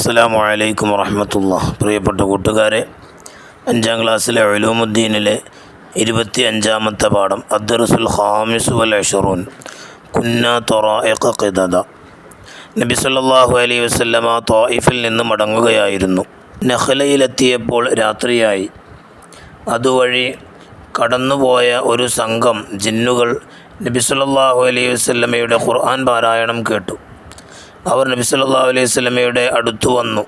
അസ്സലാമു അലൈക്കും വറഹ്മത്തുള്ളാഹി. പ്രിയപ്പെട്ട കൂട്ടുകാരെ, 5ാം ക്ലാസ്സിലെ ഉലൂമുദ്ദീനിലെ 25ാമത്തെ പാഠം അദ്ദർസുൽ ഖാമിസ് വൽ അശ്റൂൻ കുന്നാ ത്വറായിഖ ഖിദദ. നബി സല്ലല്ലാഹു അലൈഹി വസല്ലമ ത്വായിഫിൽ നിന്ന് മടങ്ങുകയായിരുന്നു. നഖ്ലയിലെത്തിയപ്പോൾ രാത്രിയായി. അതുവഴി കടന്നുപോയ ഒരു സംഘം ജിന്നുകൾ നബി സല്ലല്ലാഹു അലൈഹി വസല്ലമയുടെ ഖുർആൻ പാരായണം കേട്ടു. അവർ നബി സല്ലല്ലാഹു അലൈഹി വസല്ലമയുടെ അടുത്തു വന്നു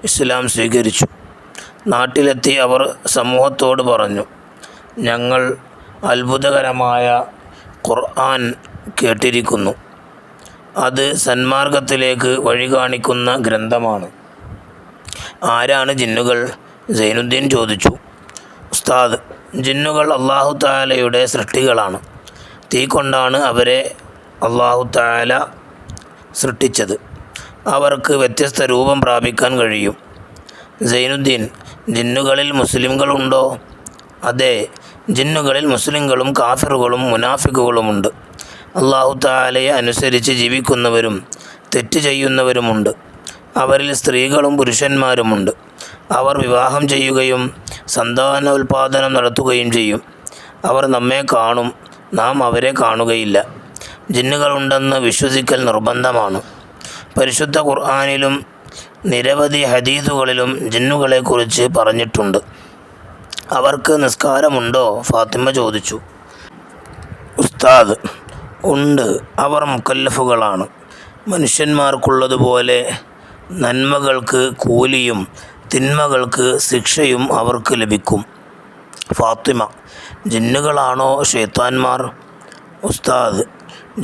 ഇസ്ലാം സ്വീകരിച്ചു. നാട്ടിലെത്തി അവർ സമൂഹത്തോട് പറഞ്ഞു, ഞങ്ങൾ അത്ഭുതകരമായ ഖുർആൻ കേട്ടിരിക്കുന്നു. അത് സന്മാർഗത്തിലേക്ക് വഴി കാണിക്കുന്ന ഗ്രന്ഥമാണ്. ആരാണ് ജിന്നുകൾ? സൈനുദ്ദീൻ ചോദിച്ചു. ഉസ്താദ്, ജിന്നുകൾ അല്ലാഹു തആലയുടെ സൃഷ്ടികളാണ്. തീ കൊണ്ടാണ് അവരെ അല്ലാഹു തആല സൃഷ്ടിച്ചത്. അവർക്ക് വ്യത്യസ്ത രൂപം പ്രാപിക്കാൻ കഴിയും. സൈനുദ്ദീൻ, ജിന്നുകളിൽ മുസ്ലിങ്ങളുണ്ടോ? അതെ, ജിന്നുകളിൽ മുസ്ലിങ്ങളും കാഫിറുകളും മുനാഫിക്കുകളുമുണ്ട്. അല്ലാഹു തആലയെ അനുസരിച്ച് ജീവിക്കുന്നവരും തെറ്റ് ചെയ്യുന്നവരുമുണ്ട്. അവരിൽ സ്ത്രീകളും പുരുഷന്മാരുമുണ്ട്. അവർ വിവാഹം ചെയ്യുകയും സന്താനോൽപാദനം നടത്തുകയും ചെയ്യും. അവർ നമ്മെ കാണും, നാം അവരെ കാണുകയില്ല. ജിന്നുകളുണ്ടെന്ന് വിശ്വസിക്കൽ നിർബന്ധമാണ്. പരിശുദ്ധ ഖുർആനിലും നിരവധി ഹദീസുകളിലും ജിന്നുകളെക്കുറിച്ച് പറഞ്ഞിട്ടുണ്ട്. അവർക്ക് നിസ്കാരമുണ്ടോ? ഫാത്തിമ ചോദിച്ചു. ഉസ്താദ്, ഉണ്ട്. അവർ മുക്കല്ലഫുകളാണ്. മനുഷ്യന്മാർക്കുള്ളതുപോലെ നന്മകൾക്ക് കൂലിയും തിന്മകൾക്ക് ശിക്ഷയും അവർക്ക് ലഭിക്കും. ഫാത്തിമ, ജിന്നുകളാണോ ശൈത്താന്മാർ? ഉസ്താദ്,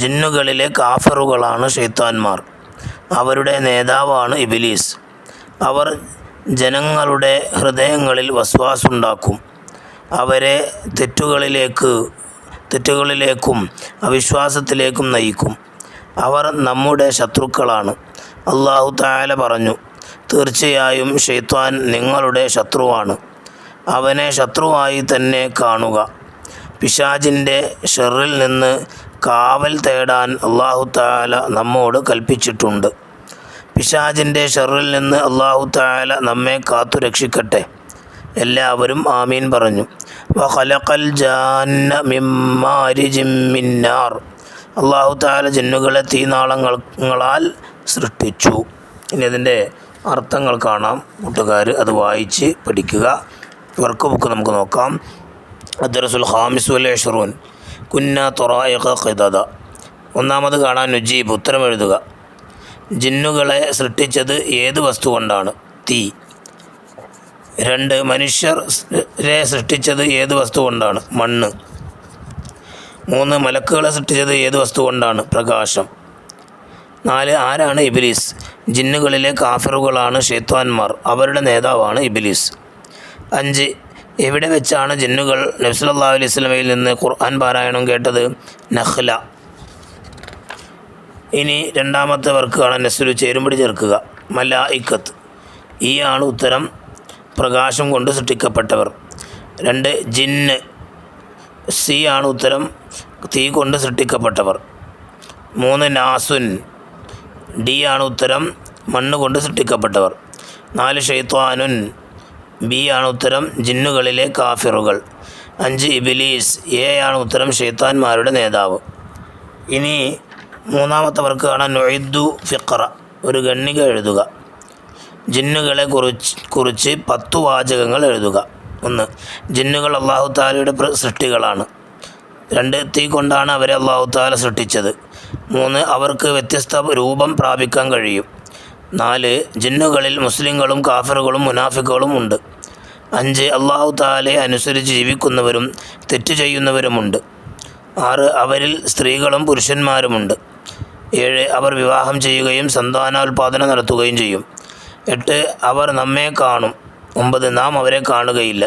ജിന്നുകളിലെ കാഫറുകളാണ് ശൈത്താന്മാർ. അവരുടെ നേതാവാണ് ഇബ്ലീസ്. അവർ ജനങ്ങളുടെ ഹൃദയങ്ങളിൽ വസ്വാസുണ്ടാക്കും. അവരെ തെറ്റുകളിലേക്കും അവിശ്വാസത്തിലേക്കും നയിക്കും. അവർ നമ്മുടെ ശത്രുക്കളാണ്. അല്ലാഹു തആല പറഞ്ഞു, തീർച്ചയായും ശൈത്താൻ നിങ്ങളുടെ ശത്രുവാണ്. അവനെ ശത്രുവായി തന്നെ കാണുക. പിശാചിൻ്റെ ഷർറിൽ നിന്ന് കാവൽ തേടാൻ അല്ലാഹു തആല നമ്മോട് കൽപ്പിച്ചിട്ടുണ്ട്. പിശാചിൻ്റെ ഷർറിൽ നിന്ന് അല്ലാഹു തആല നമ്മെ കാത്തു രക്ഷിക്കട്ടെ. എല്ലാവരും ആമീൻ പറഞ്ഞു. വഖലഖൽ ജാന്ന മിൻ മാരിജിൻ മിൻ നാർ. അല്ലാഹു തആല ജിന്നുകളെ തീനാളങ്ങളാൽ സൃഷ്ടിച്ചു. ഇനി അതിൻ്റെ അർത്ഥങ്ങൾ കാണാം. കൂട്ടുകാർ അത് വായിച്ച് പഠിക്കുക. വർക്ക് ബുക്ക് നമുക്ക് നോക്കാം. അദ്ദർസുൽ ഖാമിസ് വൽ അശ്റൂൻ കുന്നാ ത്വറായിഖ ഖിദദ. ഒന്നാമത് കാണാൻ നുജീബ്, ഉത്തരം എഴുതുക. ജിന്നുകളെ സൃഷ്ടിച്ചത് ഏത് വസ്തു കൊണ്ടാണ്? തീ. 2, മനുഷ്യരെ സൃഷ്ടിച്ചത് ഏത് വസ്തു കൊണ്ടാണ്? മണ്ണ്. 3, മലക്കുകളെ സൃഷ്ടിച്ചത് ഏത് വസ്തു കൊണ്ടാണ്? പ്രകാശം. 4, ആരാണ് ഇബ്ലീസ്? ജിന്നുകളിലെ കാഫിറുകളാണ് ശൈത്താന്മാർ. അവരുടെ നേതാവാണ് ഇബ്ലീസ്. 5, എവിടെ വെച്ചാണ് ജിന്നുകൾ നബി സല്ലല്ലാഹു അലൈഹി വസല്ലമയിൽ നിന്ന് ഖുർആൻ പാരായണം കേട്ടത്? നഖ്ല. ഇനി രണ്ടാമത്തെ വർക്ക് കാണാൻ നസ്ലു ചേരുംപടി ചേർക്കുക. മലായിക്കത്ത്. ഈ ആണ് ഉത്തരം. പ്രകാശം കൊണ്ട് സൃഷ്ടിക്കപ്പെട്ടവർ. 2, ജിന്ന്. സി ആണ് ഉത്തരം. തീ കൊണ്ട് സൃഷ്ടിക്കപ്പെട്ടവർ. 3, നാസുൻ. ഡി ആണ് ഉത്തരം. മണ്ണ് കൊണ്ട് സൃഷ്ടിക്കപ്പെട്ടവർ. 4, ഷൈത്വാനുൻ. ബി ആണ് ഉത്തരം. ജിന്നുകളിലെ കാഫിറുകൾ. 5, ഇബ്ലീസ്. എ ആണ് ഉത്തരം. ശൈത്താന്മാരുടെ നേതാവ്. ഇനി മൂന്നാമത്തെ വർക്ക് കാണാൻ നുഇദ്ദു ഫിഖ്റ. ഒരു ഖണ്ഡിക എഴുതുക. ജിന്നുകളെ കുറിച്ച് 10 വാചകങ്ങൾ എഴുതുക. 1, ജിന്നുകൾ അല്ലാഹു തആലയുടെ സൃഷ്ടികളാണ്. 2, തീ കൊണ്ടാണ് അവരെ അല്ലാഹു തആല സൃഷ്ടിച്ചത്. 3, അവർക്ക് വ്യത്യസ്ത രൂപം പ്രാപിക്കാൻ കഴിയും. 4, ജിന്നുകളിൽ മുസ്ലിങ്ങളും കാഫിറുകളും മുനാഫിക്കുകളും ഉണ്ട്. 5, അല്ലാഹു തആലയെ അനുസരിച്ച് ജീവിക്കുന്നവരും തെറ്റ് ചെയ്യുന്നവരുമുണ്ട്. 6, അവരിൽ സ്ത്രീകളും പുരുഷന്മാരുമുണ്ട്. 7, അവർ വിവാഹം ചെയ്യുകയും സന്താനോൽപാദനം നടത്തുകയും ചെയ്യും. 8, അവർ നമ്മെ കാണും. 9, നാം അവരെ കാണുകയില്ല.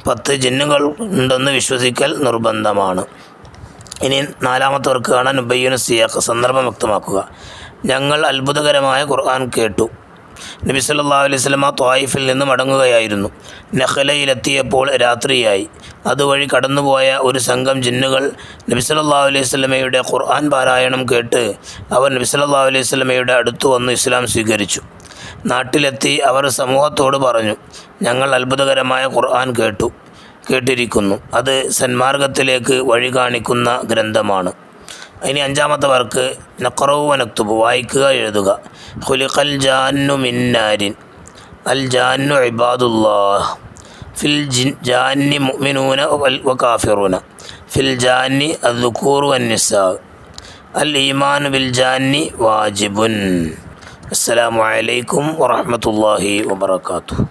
10, ജിന്നുകൾ ഉണ്ടെന്ന് വിശ്വസിക്കൽ നിർബന്ധമാണ്. ഇനി നാലാമത്തെ വർക്ക് കാണാൻ ഉബയ്യനു സിയാഖ്, സന്ദർഭം വ്യക്തമാക്കുക. ഞങ്ങൾ അത്ഭുതകരമായ ഖുർആൻ കേട്ടു. നബി സല്ലല്ലാഹു അലൈഹി വസല്ലമ ത്വായിഫിൽ നിന്ന് മടങ്ങുകയായിരുന്നു. നഖ്ലയിലെത്തിയപ്പോൾ രാത്രിയായി. അതുവഴി കടന്നുപോയ ഒരു സംഘം ജിന്നുകൾ നബി സല്ലല്ലാഹു അലൈഹി വസല്ലമയുടെ ഖുർആൻ പാരായണം കേട്ട് അവർ നബി സല്ലല്ലാഹു അലൈഹി വസല്ലമയുടെ അടുത്തു വന്ന് ഇസ്ലാം സ്വീകരിച്ചു. നാട്ടിലെത്തി അവർ സമൂഹത്തോട് പറഞ്ഞു, ഞങ്ങൾ അത്ഭുതകരമായ ഖുർആൻ കേട്ടിരിക്കുന്നു. അത് സന്മാർഗത്തിലേക്ക് വഴി കാണിക്കുന്ന ഗ്രന്ഥമാണ്. ഇനി 5-ാമത്തെ വർക്ക് നഖറഉ വനക്തുബു, വായിക്കുക എഴുതുക. ഖുലിഖൽ ജാന്നു മിൻ നാരിൻ, അൽ ജാന്നു ഇബാദുല്ലാഹ്, ഫിൽ ജാന്നി മുഅ്മിനൂന വ കാഫിറൂന, ഫിൽ ജാന്നി അദ്ദുകൂറു വന്നിസാ, അൽ ഈമാനു ബിൽ ജാന്നി വാജിബുൻ. അസ്സലാമു അലൈക്കും വറഹ്മത്തുള്ളാഹി വബറകാതുഹു.